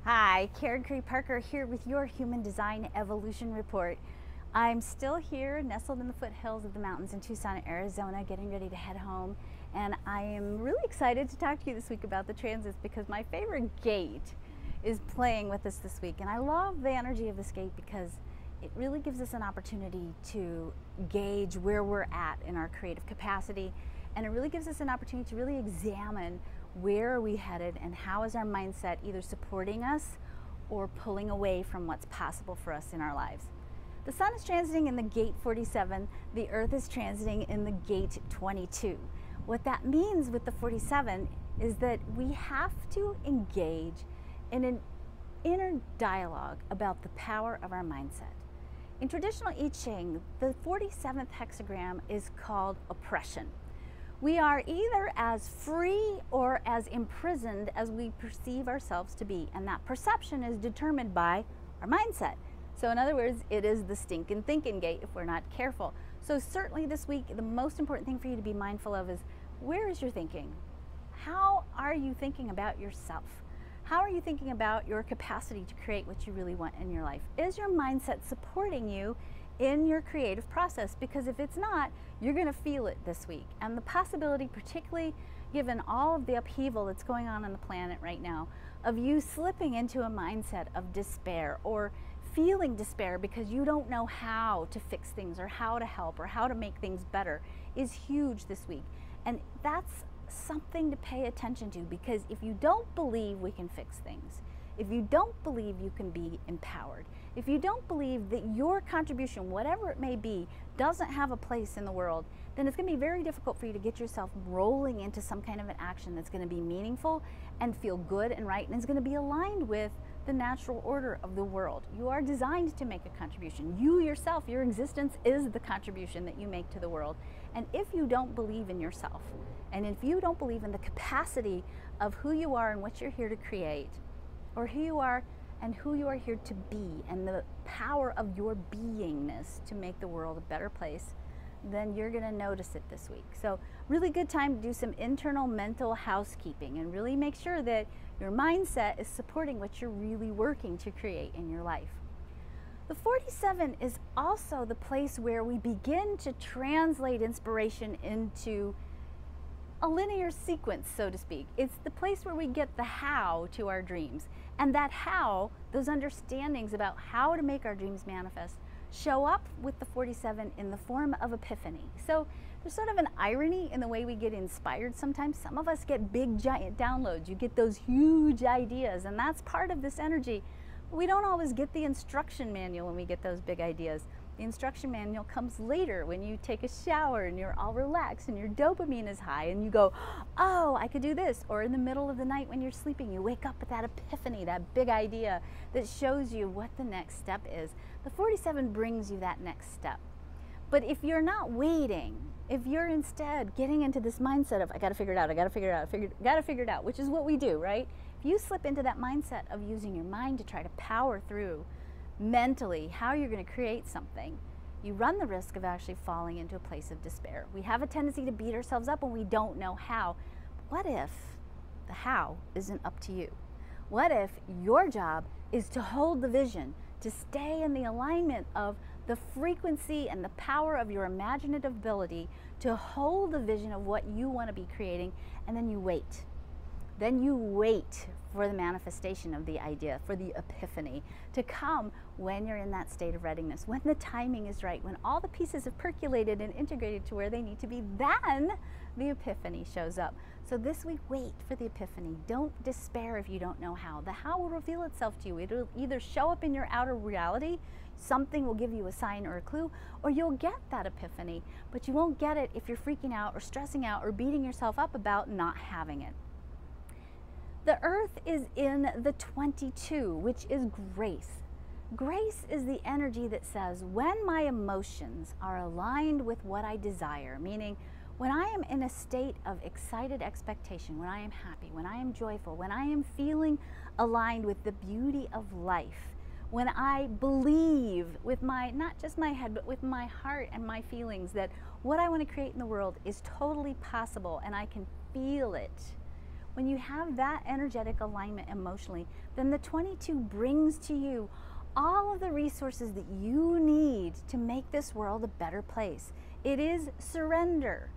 Hi, Karen Curry Parker here with your Human Design Evolution Report. I'm still here, nestled in the foothills of the mountains in Tucson, Arizona, getting ready to head home. And I am really excited to talk to you this week about the transits because my favorite gate is playing with us this week. And I love the energy of this gate because it really gives us an opportunity to gauge where we're at in our creative capacity. And it really gives us an opportunity to really examine where are we headed and how is our mindset either supporting us or pulling away from what's possible for us in our lives. The sun is transiting in the gate 47, the earth is transiting in the gate 22. What that means with the 47 is that we have to engage in an inner dialogue about the power of our mindset. In traditional I Ching, the 47th hexagram is called oppression. We are either as free or as imprisoned as we perceive ourselves to be, and that perception is determined by our mindset. So in other words, it is the stinking thinking gate if we're not careful. So certainly this week, the most important thing for you to be mindful of is, where is your thinking? How are you thinking about yourself? How are you thinking about your capacity to create what you really want in your life? Is your mindset supporting you in your creative process? Because if it's not, you're going to feel it this week. And the possibility, particularly given all of the upheaval that's going on the planet right now, of you slipping into a mindset of despair or feeling despair because you don't know how to fix things or how to help or how to make things better is huge this week. And that's something to pay attention to, because if you don't believe we can fix things, if you don't believe you can be empowered, if you don't believe that your contribution, whatever it may be, doesn't have a place in the world, then it's going to be very difficult for you to get yourself rolling into some kind of an action that's going to be meaningful and feel good and right, and is going to be aligned with the natural order of the world. You are designed to make a contribution. You yourself, your existence is the contribution that you make to the world. And if you don't believe in yourself, and if you don't believe in the capacity of who you are and what you're here to create, or who you are and who you are here to be, and the power of your beingness to make the world a better place, then you're going to notice it this week. So really good time to do some internal mental housekeeping and really make sure that your mindset is supporting what you're really working to create in your life. The 47 is also the place where we begin to translate inspiration into a linear sequence, so to speak. It's the place where we get the how to our dreams. And that how, those understandings about how to make our dreams manifest, show up with the 47 in the form of epiphany. So there's sort of an irony in the way we get inspired sometimes. Some of us get big, giant downloads. You get those huge ideas, and that's part of this energy. But we don't always get the instruction manual when we get those big ideas. The instruction manual comes later when you take a shower and you're all relaxed and your dopamine is high and you go, oh, I could do this. Or in the middle of the night when you're sleeping, you wake up with that epiphany, that big idea that shows you what the next step is. The 47 brings you that next step. But if you're not waiting, if you're instead getting into this mindset of, I got to figure it out, I got to figure it out, got to figure it out, which is what we do, right? If you slip into that mindset of using your mind to try to power through mentally how you're going to create something, you run the risk of actually falling into a place of despair. We have a tendency to beat ourselves up when we don't know how. What if the how isn't up to you? What if your job is to hold the vision, to stay in the alignment of the frequency and the power of your imaginative ability to hold the vision of what you want to be creating, and then you wait. Then you wait for the manifestation of the idea, for the epiphany to come when you're in that state of readiness, when the timing is right, when all the pieces have percolated and integrated to where they need to be, then the epiphany shows up. So this week, wait for the epiphany. Don't despair if you don't know how. The how will reveal itself to you. It'll either show up in your outer reality, something will give you a sign or a clue, or you'll get that epiphany, but you won't get it if you're freaking out or stressing out or beating yourself up about not having it. The earth is in the 22, which is grace. Grace is the energy that says, when my emotions are aligned with what I desire, meaning when I am in a state of excited expectation, when I am happy, when I am joyful, when I am feeling aligned with the beauty of life, when I believe with my, not just my head, but with my heart and my feelings that what I want to create in the world is totally possible and I can feel it. when you have that energetic alignment emotionally, then the 22 brings to you all of the resources that you need to make this world a better place. It is surrender.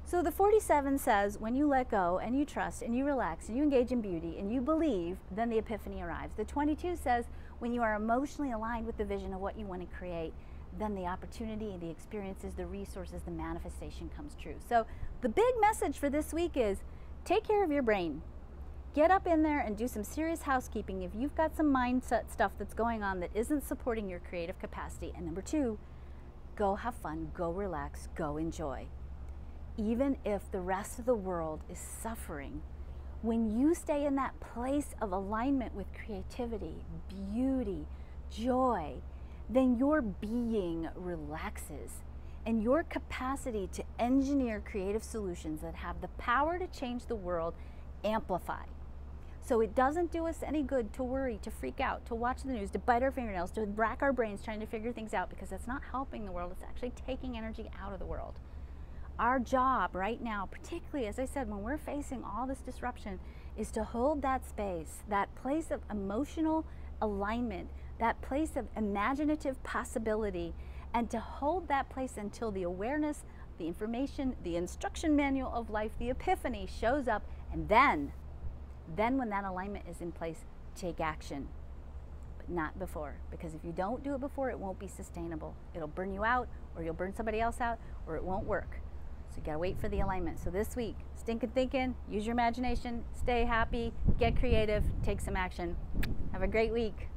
So the 47 says, when you let go and you trust and you relax and you engage in beauty and you believe, then the epiphany arrives. The 22 says, when you are emotionally aligned with the vision of what you want to create, then the opportunity, the experiences, the resources, the manifestation comes true. So the big message for this week is take care of your brain. Get up in there and do some serious housekeeping if you've got some mindset stuff that's going on that isn't supporting your creative capacity. And number two, go have fun, go relax, go enjoy. Even if the rest of the world is suffering, when you stay in that place of alignment with creativity, beauty, joy, then your being relaxes and your capacity to engineer creative solutions that have the power to change the world amplify. So it doesn't do us any good to worry, to freak out, to watch the news, to bite our fingernails, to rack our brains trying to figure things out, because that's not helping the world. It's actually taking energy out of the world. Our job right now, particularly, as I said, when we're facing all this disruption, is to hold that space, that place of emotional alignment, that place of imaginative possibility, and to hold that place until the awareness, the information, the instruction manual of life, the epiphany shows up, and then when that alignment is in place, take action. But not before, because if you don't do it before, it won't be sustainable. It'll burn you out, or you'll burn somebody else out, or it won't work. So you gotta wait for the alignment. So this week, stinking thinking, use your imagination, stay happy, get creative, take some action. Have a great week.